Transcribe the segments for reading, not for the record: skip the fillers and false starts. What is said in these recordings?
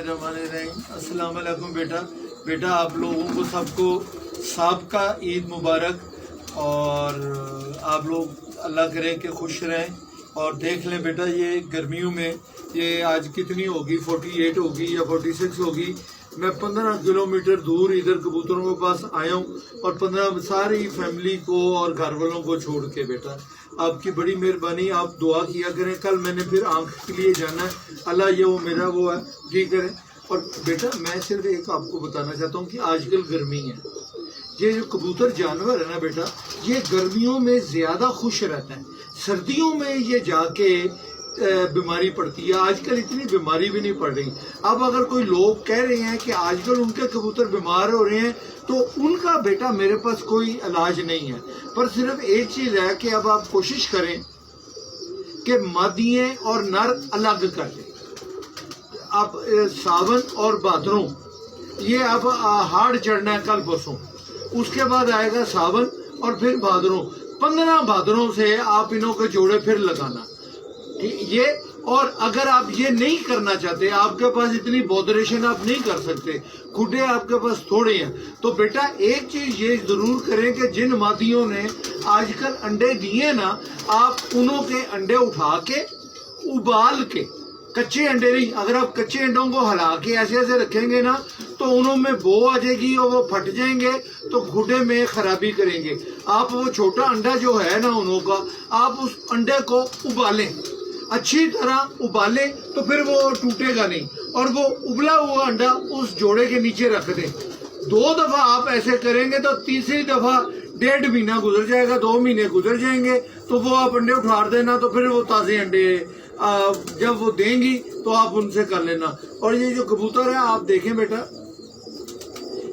अस्सलाम वालेकुम बेटा आप लोगों को सबको साबका ईद मुबारक। और आप लोग अल्लाह करे कि खुश रहें। और देख लें बेटा, ये गर्मियों में ये आज कितनी होगी, 48 होगी या 46 होगी। मैं 15 किलोमीटर दूर इधर कबूतरों के पास आया हूँ और 15 सारी फैमिली को और घर वालों को छोड़ के। बेटा आपकी बड़ी मेहरबानी, आप दुआ किया करें। कल मैंने फिर आंख के लिए जाना है, अल्लाह ये वो मेरा वो है ठीक करे। और बेटा मैं सिर्फ एक आपको बताना चाहता हूँ कि आजकल गर्मी है, ये जो कबूतर जानवर है ना बेटा, ये गर्मियों में ज़्यादा खुश रहता है, सर्दियों में ये जाके बीमारी पड़ती है। आजकल इतनी बीमारी भी नहीं पड़ रही। अब अगर कोई लोग कह रहे हैं कि आजकल उनके कबूतर बीमार हो रहे हैं, तो उनका बेटा मेरे पास कोई इलाज नहीं है। पर सिर्फ एक चीज़ है कि अब आप कोशिश करें कि मादिये और नर अलग कर दें। अब सावन और भादरों ये अब हाड़ चढ़ना है कल परसों, उसके बाद आएगा सावन और फिर भादरों। 15 भादरों से आप इनों के जोड़े फिर लगाना ये। और अगर आप ये नहीं करना चाहते, आपके पास इतनी बॉदरेशन आप नहीं कर सकते, खुडे आपके पास थोड़े हैं, तो बेटा एक चीज ये जरूर करें कि जिन मादियों ने आजकल अंडे दिए ना, आप उनों के अंडे उठा के उबाल के, कच्चे अंडे नहीं, अगर आप कच्चे अंडों को हला के ऐसे ऐसे रखेंगे ना, तो उनों में बो आ जाएगी और वो फट जाएंगे, तो खुडे में खराबी करेंगे। आप वो छोटा अंडा जो है ना उनों का, आप उस अंडे को उबालें, अच्छी तरह उबालें, तो फिर वो टूटेगा नहीं। और वो उबला हुआ अंडा उस जोड़े के नीचे रख दें। 2 दफा आप ऐसे करेंगे तो तीसरी दफा 1.5 महीना गुजर जाएगा, 2 महीने गुजर जाएंगे, तो वो आप अंडे उठा देना, तो फिर वो ताजे अंडे जब वो देंगी तो आप उनसे कर लेना। और ये जो कबूतर है आप देखें बेटा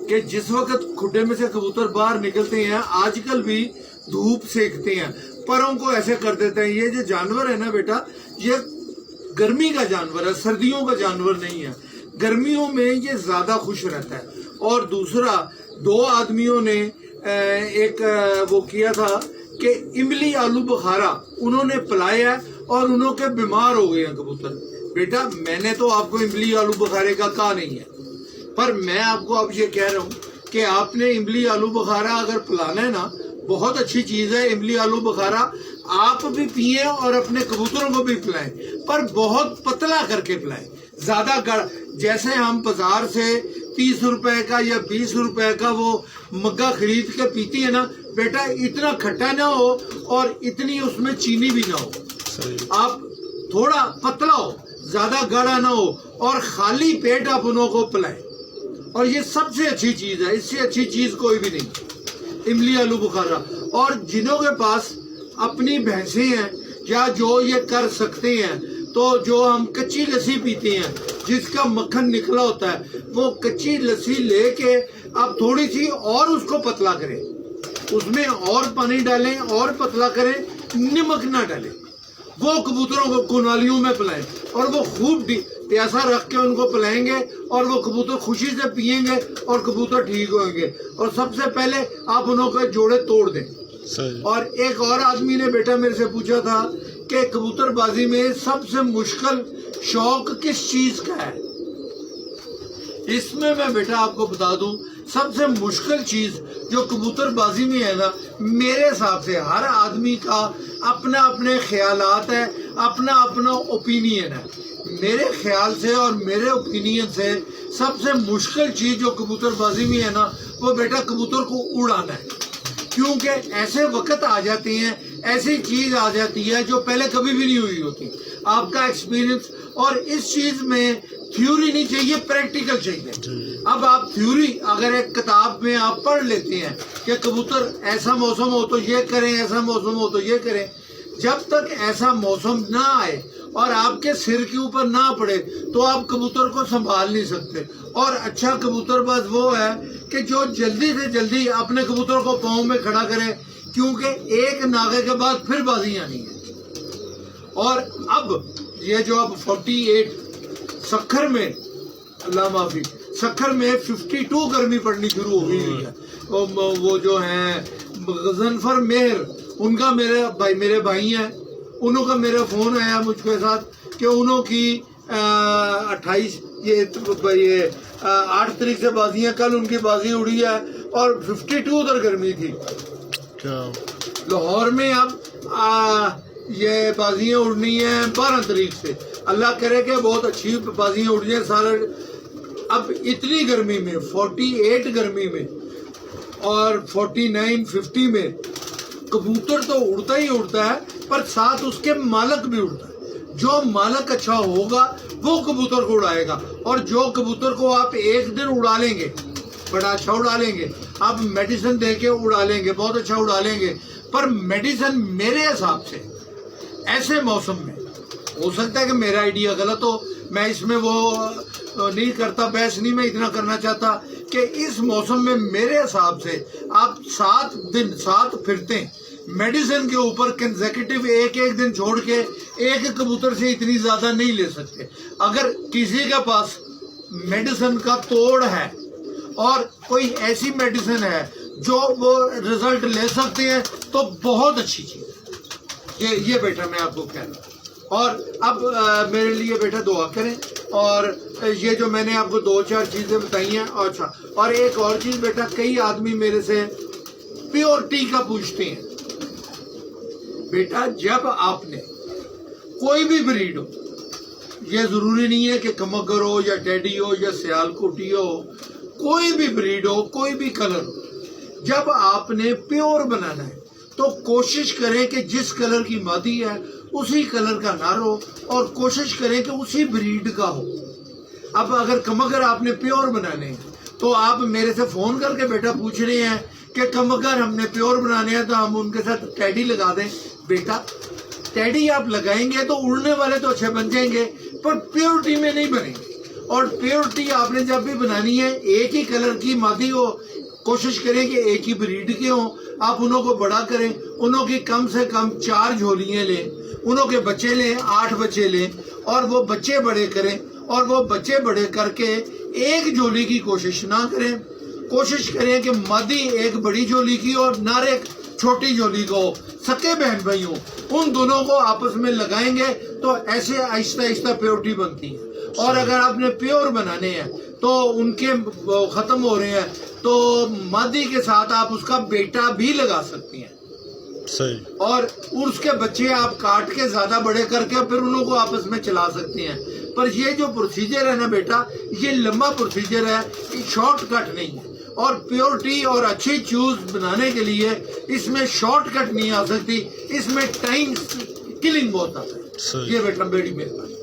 कि जिस वक्त खुडे में से कबूतर बाहर निकलते हैं, आजकल भी धूप सेकते हैं, परों को ऐसे कर देते हैं। ये जो जानवर है ना बेटा, ये गर्मी का जानवर है, सर्दियों का जानवर नहीं है। गर्मियों में ये ज्यादा खुश रहता है। और दूसरा, 2 आदमियों ने एक वो किया था कि इमली आलू बुखारा उन्होंने पिलाया और उन्हों के बीमार हो गए हैं कबूतर। बेटा मैंने तो आपको इमली आलू बुखारे का कहा नहीं है, पर मैं आपको अब ये कह रहा हूँ कि आपने इमली आलू बुखारा अगर पिलाना है ना, बहुत अच्छी चीज है इमली आलू बुखारा, आप भी पिए और अपने कबूतरों को भी पिलाएं, पर बहुत पतला करके पिलाएं। ज्यादा जैसे हम बाजार से 30 रुपए का या 20 रुपए का वो मग्गा खरीद के पीती है ना बेटा, इतना खट्टा ना हो और इतनी उसमें चीनी भी ना हो। आप थोड़ा पतला हो, ज्यादा गाढ़ा ना हो, और खाली पेट आप उन्हों को पिलाएं। और ये सबसे अच्छी चीज है, इससे अच्छी चीज कोई भी नहीं, इमली आलू बुखारा। और जिन्हों के पास अपनी भैंसें हैं या जो ये कर सकते हैं, तो जो हम कच्ची लस्सी पीते हैं जिसका मक्खन निकला होता है, वो कच्ची लस्सी लेके आप थोड़ी सी और उसको पतला करें, उसमें और पानी डालें और पतला करें, नमक ना डालें, वो कबूतरों को कुनालियों में पिलाएं और वो खूब प्यासा रख के उनको पिलाएंगे और वो कबूतर खुशी से पिएंगे और कबूतर ठीक होंगे। और सबसे पहले आप उन्हों के जोड़े तोड़ दें। और एक और आदमी ने बेटा मेरे से पूछा था कि कबूतरबाजी में सबसे मुश्किल शौक किस चीज का है। इसमें मैं बेटा आपको बता दूं, सबसे मुश्किल चीज जो कबूतरबाजी में है ना, मेरे हिसाब से हर आदमी का अपना अपने ख्यालात है, अपना अपना ओपिनियन है। मेरे ख्याल से और मेरे ओपिनियन से सबसे मुश्किल चीज जो कबूतरबाजी में है ना, वो बेटा कबूतर को उड़ाना है। क्योंकि ऐसे वक्त आ जाते हैं, ऐसी चीज आ जाती है जो पहले कभी भी नहीं हुई होती, आपका एक्सपीरियंस। और इस चीज में थ्योरी नहीं चाहिए, प्रैक्टिकल चाहिए। अब आप थ्योरी अगर एक किताब में आप पढ़ लेते हैं कि कबूतर ऐसा मौसम हो तो ये करें, ऐसा मौसम हो तो ये करें, जब तक ऐसा मौसम ना आए और आपके सिर के ऊपर ना पड़े, तो आप कबूतर को संभाल नहीं सकते। और अच्छा कबूतरबाज वो है कि जो जल्दी से जल्दी अपने कबूतर को पाँव में खड़ा करे, क्योंकि एक नागे के बाद फिर बाजी आनी है। और अब ये जो अब 48 सखर में, अल्लाह माफी, सखर में 52 गर्मी पड़नी शुरू हो गई है। वो जो है गजनफर मेहर, उनका मेरे भाई हैं, उन्हों का मेरा फोन आया मुझके साथ कि उन्हों की 28 یہ 8 तारीख से बाजी है, कल उनकी बाजी उड़ी है और 52 उधर गर्मी थी लाहौर में। अब ये बाजियाँ उड़नी हैं 12 तारीख से, अल्लाह करे कि बहुत अच्छी बाजियाँ उड़ जाए सारे। अब इतनी गर्मी में 48 गर्मी में और 49 50 में कबूतर तो उड़ता ही उड़ता है, पर साथ उसके मालक भी उड़ता है। जो मालक अच्छा होगा वो कबूतर को उड़ाएगा, और जो कबूतर को आप एक दिन उड़ा लेंगे, बड़ा अच्छा उड़ा लेंगे, आप मेडिसिन दे के उड़ा लेंगे, बहुत अच्छा उड़ा लेंगे, पर मेडिसिन मेरे हिसाब से ऐसे मौसम में, हो सकता है कि मेरा आइडिया गलत हो, मैं इसमें वो नहीं करता, बहस नहीं मैं इतना करना चाहता, कि इस मौसम में मेरे हिसाब से आप 7 दिन 7 फिरते मेडिसिन के ऊपर कंसेक्यूटिव एक दिन छोड़ के एक कबूतर से इतनी ज्यादा नहीं ले सकते। अगर किसी के पास मेडिसिन का तोड़ है और कोई ऐसी मेडिसिन है जो वो रिजल्ट ले सकते हैं तो बहुत अच्छी चीज है ये बेटा मैं आपको कह रहा हूँ। और अब मेरे लिए बेटा दुआ करें, और ये जो मैंने आपको 2-4 चीजें बताई हैं। अच्छा, और एक और चीज बेटा, कई आदमी मेरे से प्योरिटी का पूछते हैं। बेटा जब आपने कोई भी ब्रीड हो, ये जरूरी नहीं है कि कमगर हो या टेडी हो या सियालकोटी हो, कोई भी ब्रीड हो, कोई भी कलर हो, जब आपने प्योर बनाना है तो कोशिश करें कि जिस कलर की मादी है उसी कलर का नर हो, और कोशिश करें कि उसी ब्रीड का हो। अब अगर कमगर आपने प्योर बनाने हैं तो आप मेरे से फोन करके बेटा पूछ रहे हैं कि कमगर हमने प्योर बनाने हैं तो हम उनके साथ टैडी लगा दें। बेटा टैडी आप लगाएंगे तो उड़ने वाले तो अच्छे बन जाएंगे, पर प्योरिटी में नहीं बनेंगे। और प्योरिटी आपने जब भी बनानी है, एक ही कलर की मादी हो, कोशिश करें कि एक ही ब्रीड के हों, आप उन्हों को बड़ा करें, उन्हों की कम से कम 4 झोलियाँ लें, उन्हों के बच्चे लें, 8 बच्चे लें, और वो बच्चे बड़े करें, और वो बच्चे बड़े करके एक झोली की कोशिश ना करें। कोशिश करें कि मादी एक बड़ी झोली की और नर एक छोटी झोली को, सके बहन भाई हो, उन दोनों को आपस में लगाएंगे तो ऐसे आहिस्ता आहिस्ता प्योरिटी बनती है। और अगर आपने प्योर बनाने हैं तो उनके खत्म हो रहे हैं तो मादी के साथ आप उसका बेटा भी लगा सकती हैं। सही। और उसके बच्चे आप काट के ज्यादा बड़े करके फिर उन लोगों को आपस में चला सकते हैं। पर ये जो प्रोसीजर है ना बेटा, ये लंबा प्रोसीजर है, ये शॉर्टकट नहीं है। और प्योरिटी और अच्छी चूज बनाने के लिए इसमें शॉर्टकट नहीं आ सकती, इसमें टाइम किलिंग बहुत आता है। ये बेटा बड़ी मेहरबानी।